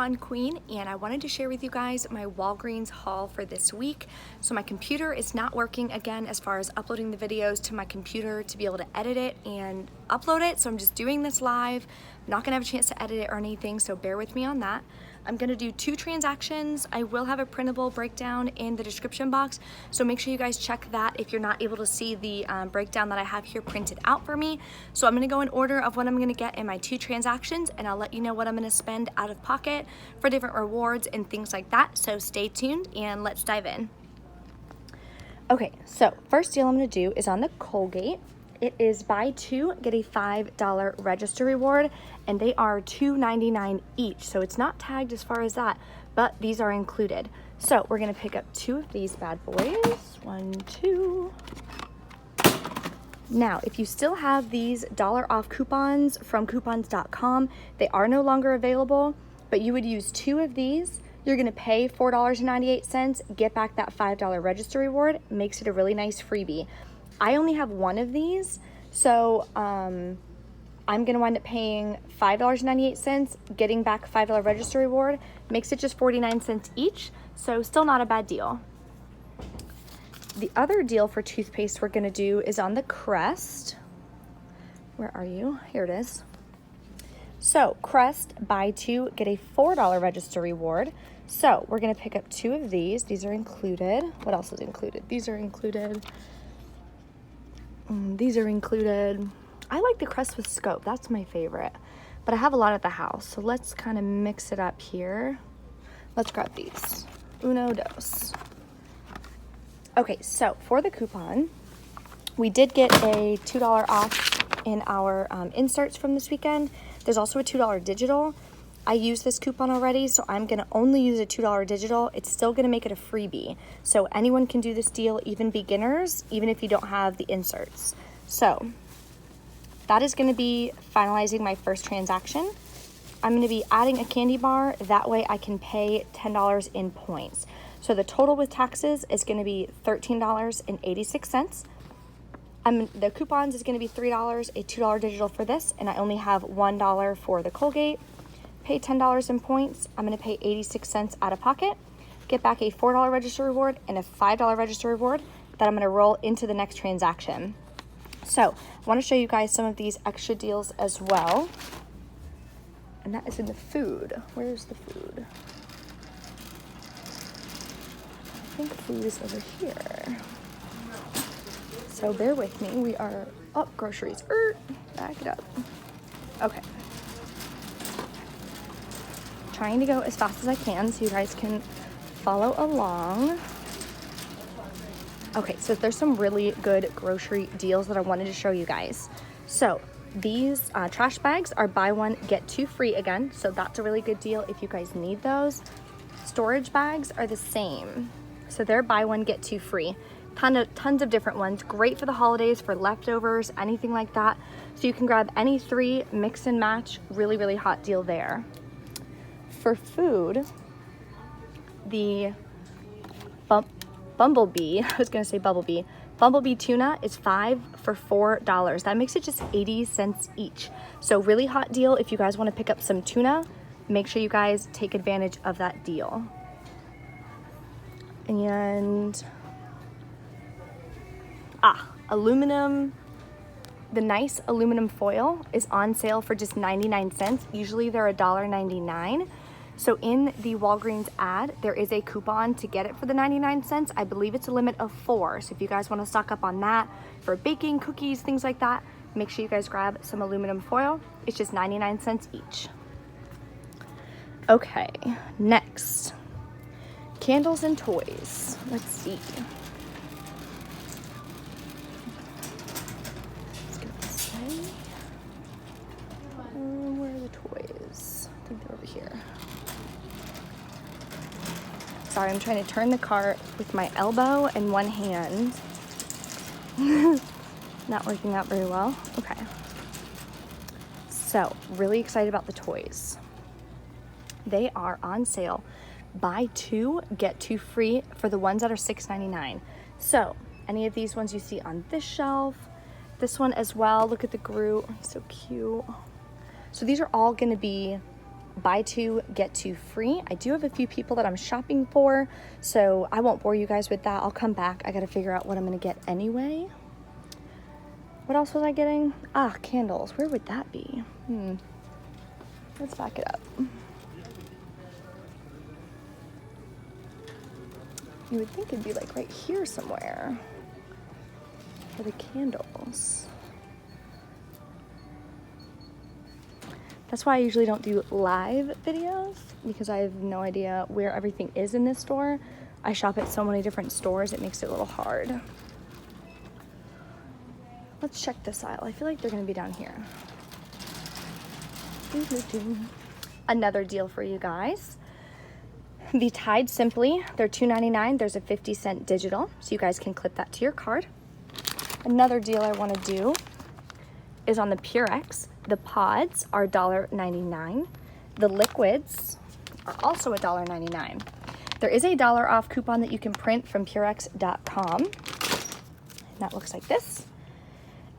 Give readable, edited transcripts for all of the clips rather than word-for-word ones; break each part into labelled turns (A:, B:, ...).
A: Queen, and I wanted to share with you guys my Walgreens haul for this week. So my computer is not working again as far as uploading the videos to my computer to be able to edit it and upload it. So I'm just doing this live. I'm not gonna have a chance to edit it or anything, so bear with me on that. I'm gonna do 2 transactions. I will have a printable breakdown in the description box, so make sure you guys check that if you're not able to see the breakdown that I have here printed out for me. So I'm gonna go in order of what I'm gonna get in my 2 transactions, and I'll let you know what I'm gonna spend out of pocket for different rewards and things like that. So stay tuned and let's dive in. Okay, so first deal I'm gonna do is on the Colgate. It is buy 2, get a $5 register reward, and they are $2.99 each. So it's not tagged as far as that, but these are included. So we're gonna pick up 2 of these bad boys. 1, 2. Now, if you still have these $1 off coupons from coupons.com, they are no longer available, but you would use 2 of these. You're gonna pay $4.98, get back that $5 register reward, makes it a really nice freebie. I only have 1 of these, so I'm gonna wind up paying $5.98, getting back $5 register reward, makes it just 49 cents each, so still not a bad deal. The other deal for toothpaste we're gonna do is on the Crest. Where are you? Here it is. So Crest, buy 2, get a $4 register reward. So we're gonna pick up 2 of these. These are included. What else is included? These are included. These are included. I like the Crest with scope. That's my favorite. But I have a lot at the house, so let's kind of mix it up here. Let's grab these. Uno, dos. Okay, so for the coupon, we did get a $2 off in our inserts from this weekend. There's also a $2 digital. I used this coupon already, so I'm gonna only use a $2 digital. It's still gonna make it a freebie. So anyone can do this deal, even beginners, even if you don't have the inserts. So that is gonna be finalizing my first transaction. I'm gonna be adding a candy bar. That way I can pay $10 in points. So the total with taxes is gonna be $13.86. The coupons is gonna be $3, a $2 digital for this, and I only have $1 for the Colgate. Pay $10 in points. I'm gonna pay 86 cents out of pocket, get back a $4 register reward and a $5 register reward that I'm gonna roll into the next transaction. So I wanna show you guys some of these extra deals as well. And that is in the food. Where's the food? I think food is over here. So bear with me, we are up groceries. Back it up. Okay. Trying to go as fast as I can so you guys can follow along. Okay, so there's some really good grocery deals that I wanted to show you guys. So these trash bags are buy 1, get 2 free again. So that's a really good deal if you guys need those. Storage bags are the same. So they're buy 1, get 2 free. Tons of different ones. Great for the holidays, for leftovers, anything like that. So you can grab any 3, mix and match. Really, really hot deal there. For food, the Bumblebee, I was gonna say Bumblebee. Bumblebee tuna is 5 for $4. That makes it just 80 cents each. So really hot deal if you guys wanna pick up some tuna, make sure you guys take advantage of that deal. And, aluminum. The nice aluminum foil is on sale for just 99 cents. Usually they're $1.99. So in the Walgreens ad, there is a coupon to get it for the 99 cents. I believe it's a limit of 4. So if you guys want to stock up on that for baking, cookies, things like that, make sure you guys grab some aluminum foil. It's just 99 cents each. Okay, next. Candles and toys. Let's see. Where are the toys? I think they're over here. Sorry, I'm trying to turn the cart with my elbow and one hand. Not working out very well. Okay. So, really excited about the toys. They are on sale. Buy 2, get 2 free for the ones that are $6.99. So, any of these ones you see on this shelf, this one as well. Look at the Groot, he's so cute. So these are all gonna be buy two, get two free. I do have a few people that I'm shopping for, so I won't bore you guys with that. I'll come back. I gotta figure out what I'm gonna get anyway. What else was I getting? Ah, candles. Where would that be? Let's back it up. You would think it'd be like right here somewhere for the candles. That's why I usually don't do live videos, because I have no idea where everything is in this store. I shop at so many different stores, it makes it a little hard. Let's check this aisle. I feel like they're gonna be down here. Another deal for you guys. The Tide Simply, they're $2.99. There's a 50-cent digital, so you guys can clip that to your card. Another deal I wanna do is on the Purex. The pods are $1.99. The liquids are also $1.99. There is a $1 off coupon that you can print from purex.com. And that looks like this.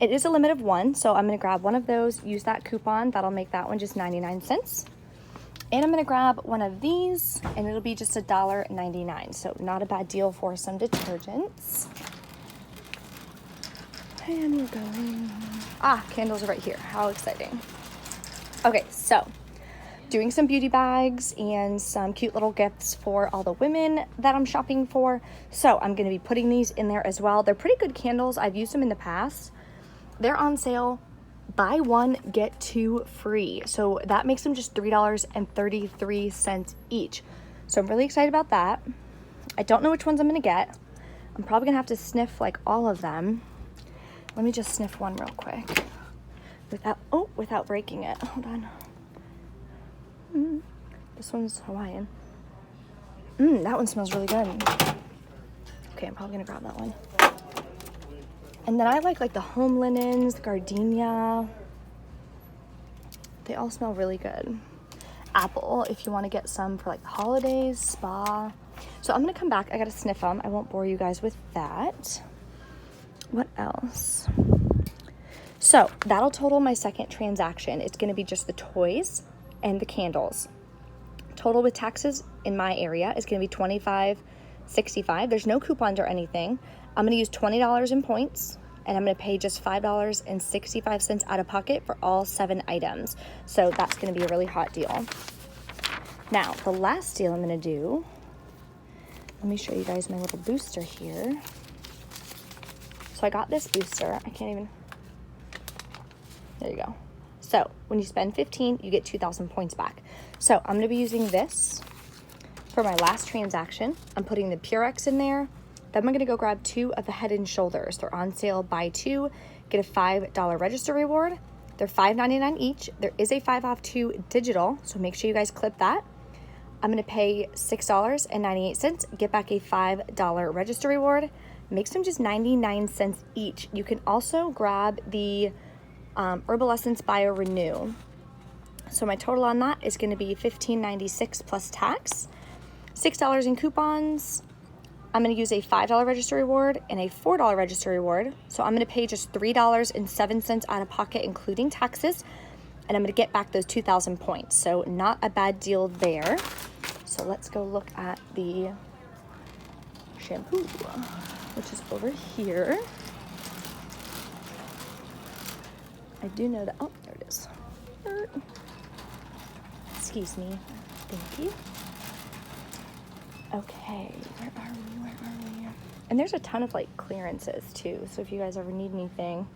A: It is a limit of one, so I'm gonna grab one of those, use that coupon. That'll make that one just 99 cents. And I'm gonna grab one of these, and it'll be just $1.99. So not a bad deal for some detergents. And we're going. Ah, candles are right here. How exciting. Okay, so doing some beauty bags and some cute little gifts for all the women that I'm shopping for. So I'm gonna be putting these in there as well. They're pretty good candles. I've used them in the past. They're on sale. Buy one, get two free. So that makes them just $3.33 each. So I'm really excited about that. I don't know which ones I'm gonna get. I'm probably gonna have to sniff like all of them. Let me just sniff one real quick without breaking it. Hold on. This one's Hawaiian. That one smells really good. Okay, I'm probably gonna grab that one. And then I like the home linens, the gardenia. They all smell really good. Apple, if you want to get some for like the holidays, spa. So I'm gonna come back. I gotta sniff them. I won't bore you guys with that. What else? So that'll total my second transaction. It's gonna be just the toys and the candles. Total with taxes in my area is gonna be $25.65. There's no coupons or anything. I'm gonna use $20 in points, and I'm gonna pay just $5.65 out of pocket for all 7 items. So that's gonna be a really hot deal. Now, the last deal I'm gonna do, let me show you guys my little booster here. So I got this booster. I can't even, there you go. So when you spend 15, you get 2,000 points back. So I'm gonna be using this for my last transaction. I'm putting the Purex in there. Then I'm gonna go grab 2 of the Head and Shoulders. They're on sale, buy 2, get a $5 register reward. They're $5.99 each. There is a 5 off 2 digital, so make sure you guys clip that. I'm gonna pay $6.98, get back a $5 register reward. Makes them just 99 cents each. You can also grab the Herbal Essence Bio Renew. So my total on that is gonna be $15.96 plus tax, $6 in coupons. I'm gonna use a $5 register reward and a $4 register reward. So I'm gonna pay just $3.07 out of pocket, including taxes, and I'm gonna get back those 2,000 points. So not a bad deal there. So let's go look at the shampoo, which is over here. I do know that, oh, there it is. Excuse me, thank you. Okay, where are we? And there's a ton of clearances too. So if you guys ever need anything, you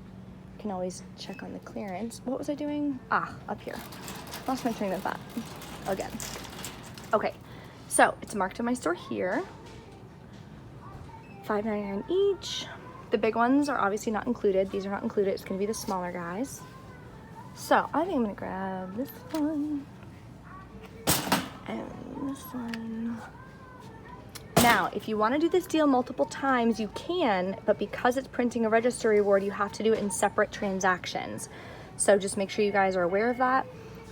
A: can always check on the clearance. What was I doing? Ah, up here. Lost my train of thought again. Okay, so it's marked in my store here. $5.99 each. The big ones are obviously not included. These are not included. It's gonna be the smaller guys. So I think I'm gonna grab this one and this one. Now, if you want to do this deal multiple times, you can, but because it's printing a register reward, you have to do it in separate transactions. So just make sure you guys are aware of that.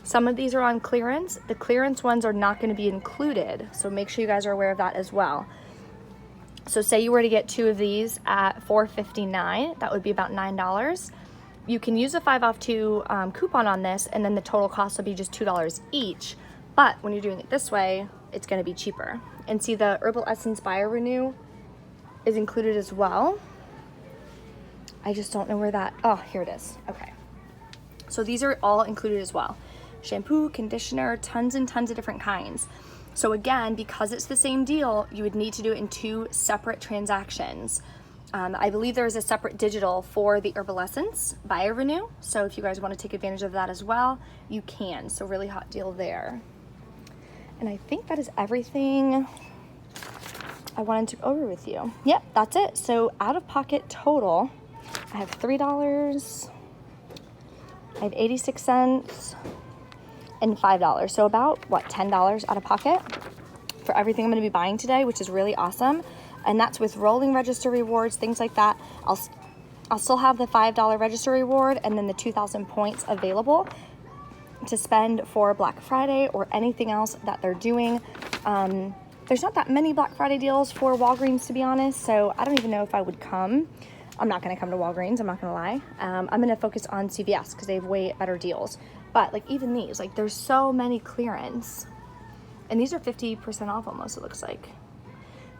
A: Some of these are on clearance. The clearance ones are not going to be included, so make sure you guys are aware of that as well. So say you were to get 2 of these at $4.59, that would be about $9. You can use a 5 off 2 coupon on this, and then the total cost will be just $2 each. But when you're doing it this way, it's gonna be cheaper. And see, the Herbal Essence Bio-Renew is included as well. I just don't know where that, oh, here it is, okay. So these are all included as well. Shampoo, conditioner, tons and tons of different kinds. So again, because it's the same deal, you would need to do it in 2 separate transactions. I believe there is a separate digital for the Herbal Essence Bio-Renew. So if you guys want to take advantage of that as well, you can. So really hot deal there. And I think that is everything I wanted to go over with you. Yep, that's it. So out of pocket total, I have $3, I have 86 cents, and $5. So about, what, $10 out of pocket for everything I'm going to be buying today, which is really awesome. And that's with rolling register rewards, things like that. I'll still have the $5 register reward and then the 2,000 points available to spend for Black Friday or anything else that they're doing. There's not that many Black Friday deals for Walgreens, to be honest, so I don't even know if I would come. I'm not gonna come to Walgreens, I'm not gonna lie. I'm gonna focus on CVS because they have way better deals. But like even these, like there's so many clearance. And these are 50% off almost, it looks like.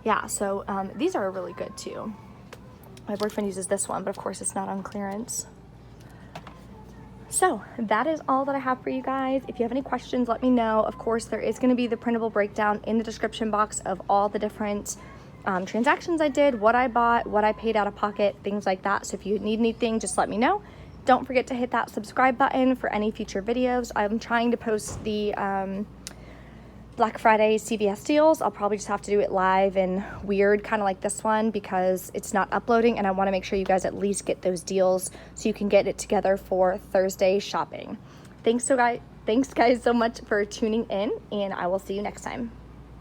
A: Yeah, so these are really good too. My boyfriend uses this one, but of course it's not on clearance. So that is all that I have for you guys. If you have any questions, let me know. Of course, there is gonna be the printable breakdown in the description box of all the different transactions I did, what I bought, what I paid out of pocket, things like that. So if you need anything, just let me know. Don't forget to hit that subscribe button for any future videos. I'm trying to post the Black Friday CVS deals. I'll probably just have to do it live and weird, kind of like this one, because it's not uploading, and I want to make sure you guys at least get those deals so you can get it together for Thursday shopping. Thanks guys so much for tuning in, and I will see you next time.